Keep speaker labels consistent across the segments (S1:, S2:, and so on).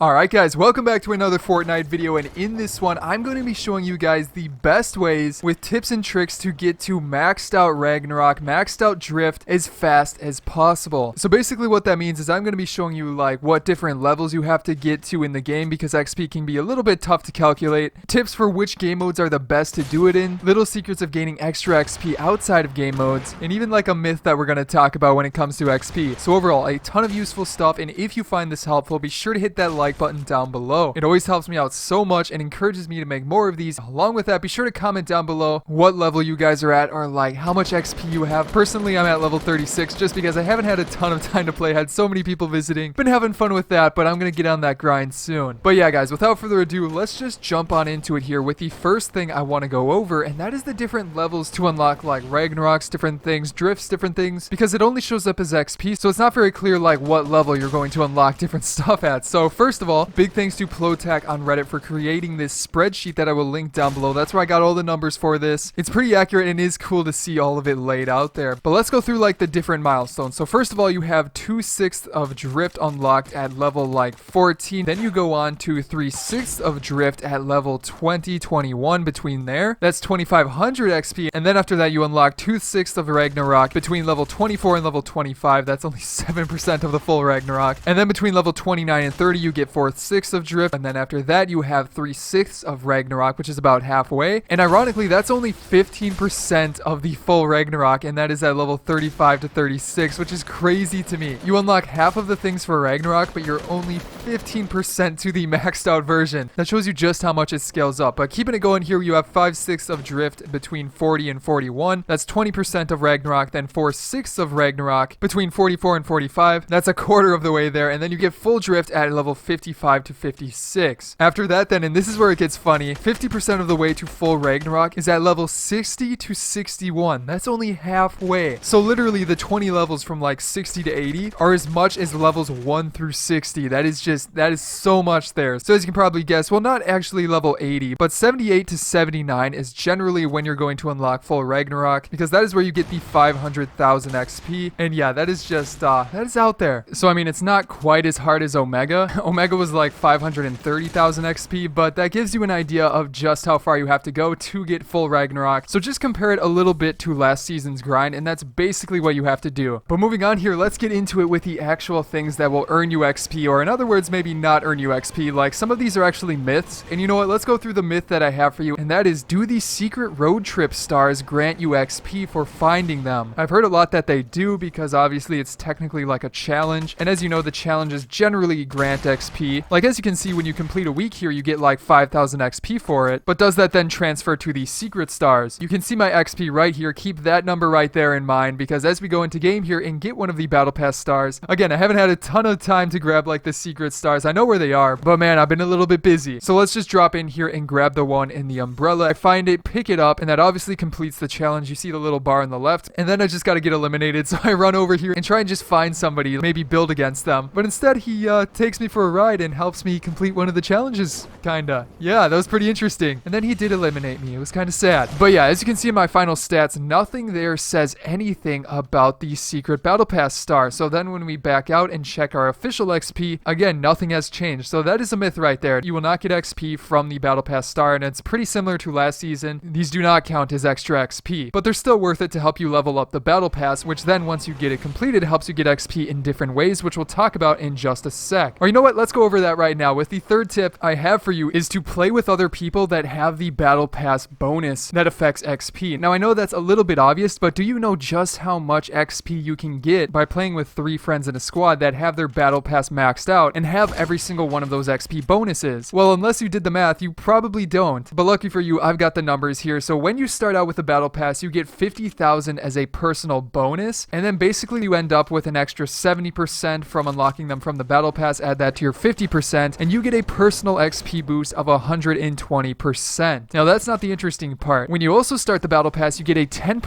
S1: Alright guys, welcome back to another Fortnite video, and in this one, I'm going to be showing you guys the best ways with tips and tricks to get to maxed out Ragnarok, maxed out Drift as fast as possible. So basically what that means is I'm going to be showing you like what different levels you have to get to in the game because XP can be a little bit tough to calculate, tips for which game modes are the best to do it in, little secrets of gaining extra XP outside of game modes, and even like a myth that we're going to talk about when it comes to XP. So overall, a ton of useful stuff, and if you find this helpful, be sure to hit that like button down below. It always helps me out so much and encourages me to make more of these. Along with that, be sure to comment down below what level you guys are at or like how much XP you have. Personally, I'm at level 36 just because I haven't had a ton of time to play. Had so many people visiting. Been having fun with that, but I'm gonna get on that grind soon. But yeah, guys, without further ado, let's just jump on into it here with the first thing I want to go over, and that is the different levels to unlock like Ragnaroks, different things, Drifts, different things, because it only shows up as XP, so it's not very clear like what level you're going to unlock different stuff at. So first of all, big thanks to Plotac on Reddit for creating this spreadsheet that I will link down below. That's where I got all the numbers for this. It's pretty accurate and is cool to see all of it laid out there. But let's go through like the different milestones. So first of all, you have 2/6 of Drift unlocked at level like 14. Then you go on to 3/6 of Drift at level 20, 21 between there. That's 2500 XP. And then after that, you unlock 2/6 of Ragnarok between level 24 and level 25. That's only 7% of the full Ragnarok. And then between level 29 and 30, you get 4/6 of Drift, and then after that you have 3/6 of Ragnarok, which is about halfway. And ironically, that's only 15% of the full Ragnarok, and that is at level 35 to 36, which is crazy to me. You unlock half of the things for Ragnarok, but you're only 15% to the maxed out version. That shows you just how much it scales up. But keeping it going here, you have 5/6 of Drift between 40 and 41. That's 20% of Ragnarok. Then 4/6 of Ragnarok between 44 and 45. That's a quarter of the way there. And then you get full Drift at level 55 to 56. After that then, and this is where it gets funny, 50% of the way to full Ragnarok is at level 60 to 61. That's only halfway. So literally the 20 levels from like 60 to 80 are as much as levels 1 through 60. That is so much there. So as you can probably guess, well, not actually level 80, but 78 to 79 is generally when you're going to unlock full Ragnarok, because that is where you get the 500,000 XP. And yeah, that is just, that is out there. So I mean, it's not quite as hard as Omega. Omega was like 530,000 XP, but that gives you an idea of just how far you have to go to get full Ragnarok. So just compare it a little bit to last season's grind, and that's basically what you have to do. But moving on here, let's get into it with the actual things that will earn you XP, or in other words, maybe not earn you XP. Like some of these are actually myths, and you know what? Let's go through the myth that I have for you, and that is, do the secret road trip stars grant you XP for finding them? I've heard a lot that they do, because obviously it's technically like a challenge, and as you know, the challenges generally grant XP. Like as you can see, when you complete a week here, you get like 5,000 XP for it. But does that then transfer to the secret stars? You can see my XP right here. Keep that number right there in mind, because as we go into game here and get one of the battle pass stars, again, I haven't had a ton of time to grab like the secret stars. I know where they are, but man, I've been a little bit busy. So let's just drop in here and grab the one in the umbrella. I find it, pick it up, and that obviously completes the challenge. You see the little bar on the left, and then I just got to get eliminated. So I run over here and try and just find somebody, maybe build against them. But instead, he takes me for a ride and helps me complete one of the challenges, kinda. Yeah, that was pretty interesting. And then he did eliminate me. It was kind of sad. But yeah, as you can see in my final stats, nothing there says anything about the secret battle pass star. So then when we back out and check our official XP, again, nothing has changed. So that is a myth right there. You will not get XP from the battle pass star, and it's pretty similar to last season. These do not count as extra XP, but they're still worth it to help you level up the battle pass, which then once you get it completed, helps you get XP in different ways, which we'll talk about in just a sec. Or you know what? Let's go over that right now. With the third tip I have for you is to play with other people that have the battle pass bonus that affects XP. Now I know that's a little bit obvious, but do you know just how much XP you can get by playing with 3 friends in a squad that have their battle pass maxed out and have every single one of those XP bonuses? Well, unless you did the math, you probably don't. But lucky for you, I've got the numbers here. So when you start out with the battle pass, you get 50,000 as a personal bonus, and then basically you end up with an extra 70% from unlocking them from the battle pass. Add that to your 50%, and you get a personal XP boost of 120%. Now that's not the interesting part. When you also start the battle pass, you get a 10%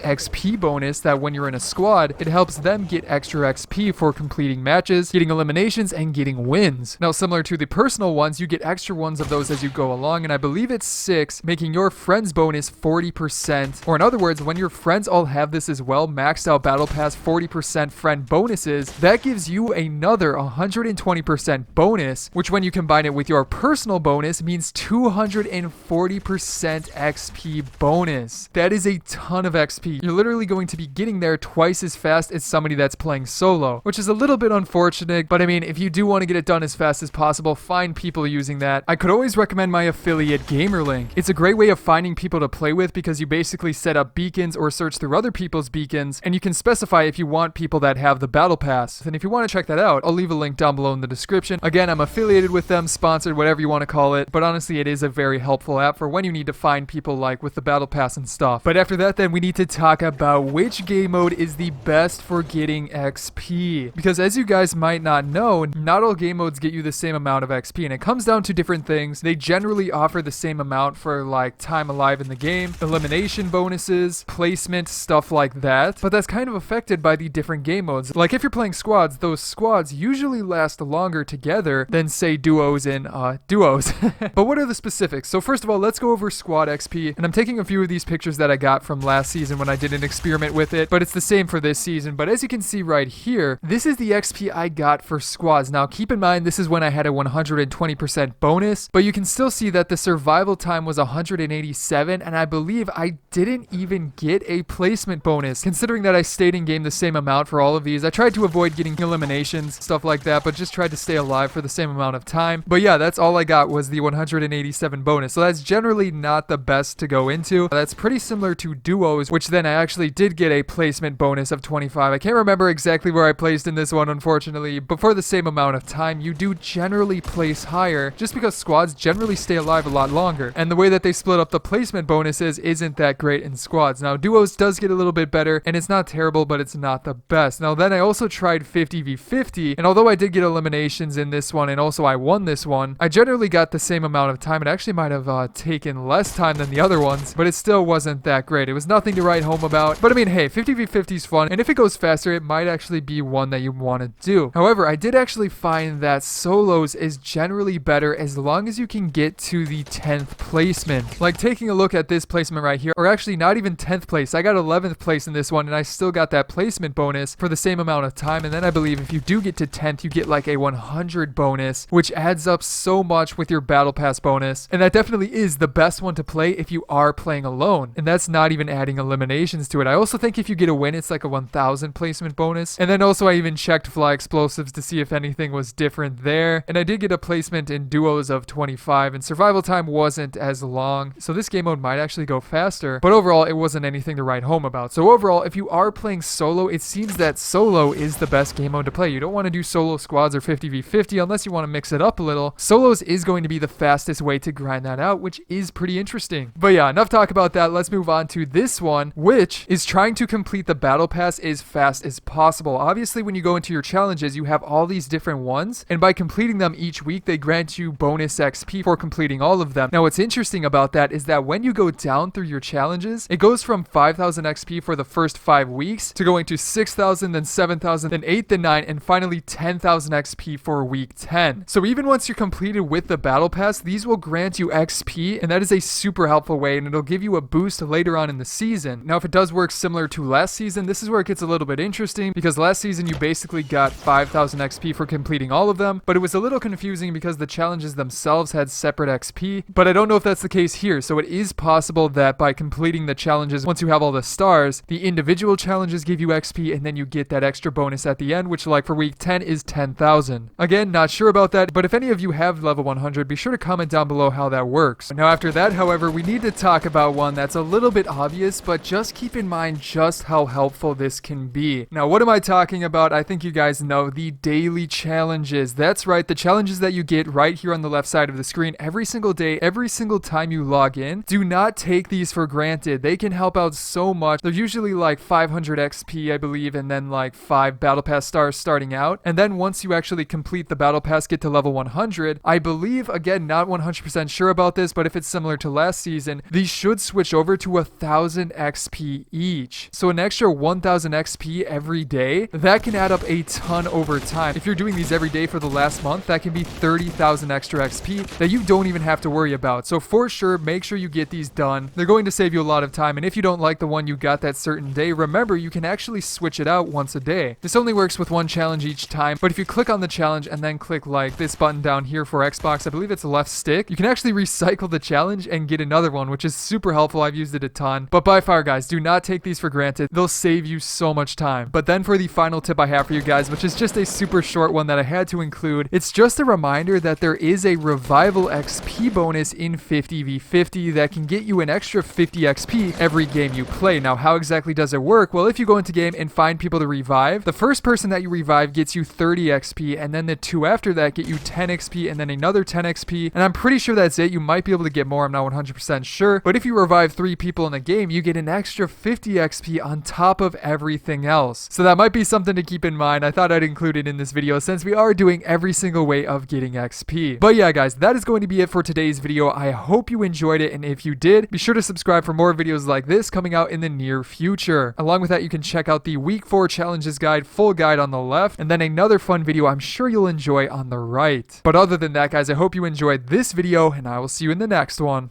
S1: XP bonus that when you're in a squad, it helps them get extra XP for completing matches, getting eliminations, and getting wins. Now similar to the personal ones, you get extra ones of those as you go along, and I believe it's 6, making your friends bonus 40%. Or in other words, when your friends all have this as well, maxed out battle pass 40% friend bonuses, that gives you another 120% 50% bonus, which when you combine it with your personal bonus means 240% XP bonus. That is a ton of XP. You're literally going to be getting there twice as fast as somebody that's playing solo, which is a little bit unfortunate, but I mean, if you do want to get it done as fast as possible, find people using that. I could always recommend my affiliate GamerLink. It's a great way of finding people to play with because you basically set up beacons or search through other people's beacons, and you can specify if you want people that have the battle pass. And if you want to check that out, I'll leave a link down below in the description. Again, I'm affiliated with them, sponsored, whatever you want to call it, but honestly, it is a very helpful app for when you need to find people like with the battle pass and stuff. But after that, then we need to talk about which game mode is the best for getting XP. Because as you guys might not know, not all game modes get you the same amount of XP, and it comes down to different things. They generally offer the same amount for like time alive in the game, elimination bonuses, placement, stuff like that. But that's kind of affected by the different game modes. Like if you're playing squads, those squads usually last longer together than say duos in duos. But what are the specifics? So first of all, let's go over squad XP. And I'm taking a few of these pictures that I got from last season when I did an experiment with it, but it's the same for this season. But as you can see right here, this is the XP I got for squads. Now keep in mind, this is when I had a 120% bonus, but you can still see that the survival time was 187, and I believe I didn't even get a placement bonus. Considering that I stayed in game the same amount for all of these, I tried to avoid getting eliminations, stuff like that, but just tried to stay alive for the same amount of time. But yeah, that's all I got was the 187 bonus. So that's generally not the best to go into. That's pretty similar to duos, which then I actually did get a placement bonus of 25. I can't remember exactly where I placed in this one, unfortunately, but for the same amount of time, you do generally place higher just because squads generally stay alive a lot longer. And the way that they split up the placement bonuses isn't that great in squads. Now, duos does get a little bit better, and it's not terrible, but it's not the best. Now, then I also tried 50v50, and although I did get eliminations in this one, and also I won this one, I generally got the same amount of time. It actually might have taken less time than the other ones, but it still wasn't that great. It was nothing to write home about. But I mean, hey, 50v50 is fun, and if it goes faster, it might actually be one that you want to do. However, I did actually find that solos is generally better as long as you can get to the 10th placement. Like taking a look at this placement right here, or actually not even 10th place. I got 11th place in this one, and I still got that placement bonus for the same amount of time. And then I believe if you do get to 10th, you get like a 100 bonus, which adds up so much with your battle pass bonus. And that definitely is the best one to play if you are playing alone. And that's not even adding eliminations to it. I also think if you get a win, it's like a 1000 placement bonus. And then also I even checked fly explosives to see if anything was different there. And I did get a placement in duos of 25, and survival time wasn't as long. So this game mode might actually go faster, but overall it wasn't anything to write home about. So overall, if you are playing solo, it seems that solo is the best game mode to play. You don't want to do solo squads or 50v50 unless you want to mix it up a little. Solos is going to be the fastest way to grind that out, which is pretty interesting. But yeah, enough talk about that. Let's move on to this one, which is trying to complete the battle pass as fast as possible. Obviously, when you go into your challenges, you have all these different ones, and by completing them each week, they grant you bonus XP for completing all of them. Now, what's interesting about that is that when you go down through your challenges, it goes from 5,000 XP for the first 5 weeks to going to 6,000, then 7,000, then 8, then 9, and finally 10,000 XP for week 10. So even once you're completed with the battle pass, these will grant you XP, and that is a super helpful way, and it'll give you a boost later on in the season. Now, if it does work similar to last season, this is where it gets a little bit interesting, because last season you basically got 5,000 XP for completing all of them, but it was a little confusing because the challenges themselves had separate XP, but I don't know if that's the case here. So it is possible that by completing the challenges, once you have all the stars, the individual challenges give you XP, and then you get that extra bonus at the end, which like for week 10 is 10,000. Again, not sure about that, but if any of you have level 100, be sure to comment down below how that works. Now after that, however, we need to talk about one that's a little bit obvious, but just keep in mind just how helpful this can be. Now, what am I talking about? I think you guys know the daily challenges. That's right, the challenges that you get right here on the left side of the screen every single day, every single time you log in. Do not take these for granted. They can help out so much. They're usually like 500 XP, I believe, and then like 5 battle pass stars starting out. And then once you actually complete the battle pass, get to level 100, I believe, again, not 100% sure about this, but if it's similar to last season, these should switch over to 1,000 XP each. So an extra 1,000 XP every day, that can add up a ton over time. If you're doing these every day for the last month, that can be 30,000 extra XP that you don't even have to worry about. So for sure, make sure you get these done. They're going to save you a lot of time. And if you don't like the one you got that certain day, remember you can actually switch it out once a day. This only works with one challenge each time, but if you click on the challenge challenge and then click like this button down here for Xbox. I believe it's left stick. You can actually recycle the challenge and get another one, which is super helpful. I've used it a ton. But by far, guys, do not take these for granted. They'll save you so much time. But then for the final tip I have for you guys, which is just a super short one that I had to include, it's just a reminder that there is a revival XP bonus in 50v50 that can get you an extra 50 XP every game you play. Now, how exactly does it work? Well, if you go into game and find people to revive, the first person that you revive gets you 30 XP, and then the two after that get you 10 XP, and then another 10 XP, and I'm pretty sure that's it. You might be able to get more, I'm not 100% sure, but if you revive 3 people in the game, you get an extra 50 XP on top of everything else. So that might be something to keep in mind. I thought I'd include it in this video since we are doing every single way of getting XP. But yeah, guys, that is going to be it for today's video. I hope you enjoyed it, and if you did, be sure to subscribe for more videos like this coming out in the near future. Along with that, you can check out the week 4 challenges guide, full guide on the left, and then another fun video I'm sure you'll enjoy on the right. But other than that, guys, I hope you enjoyed this video, and I will see you in the next one.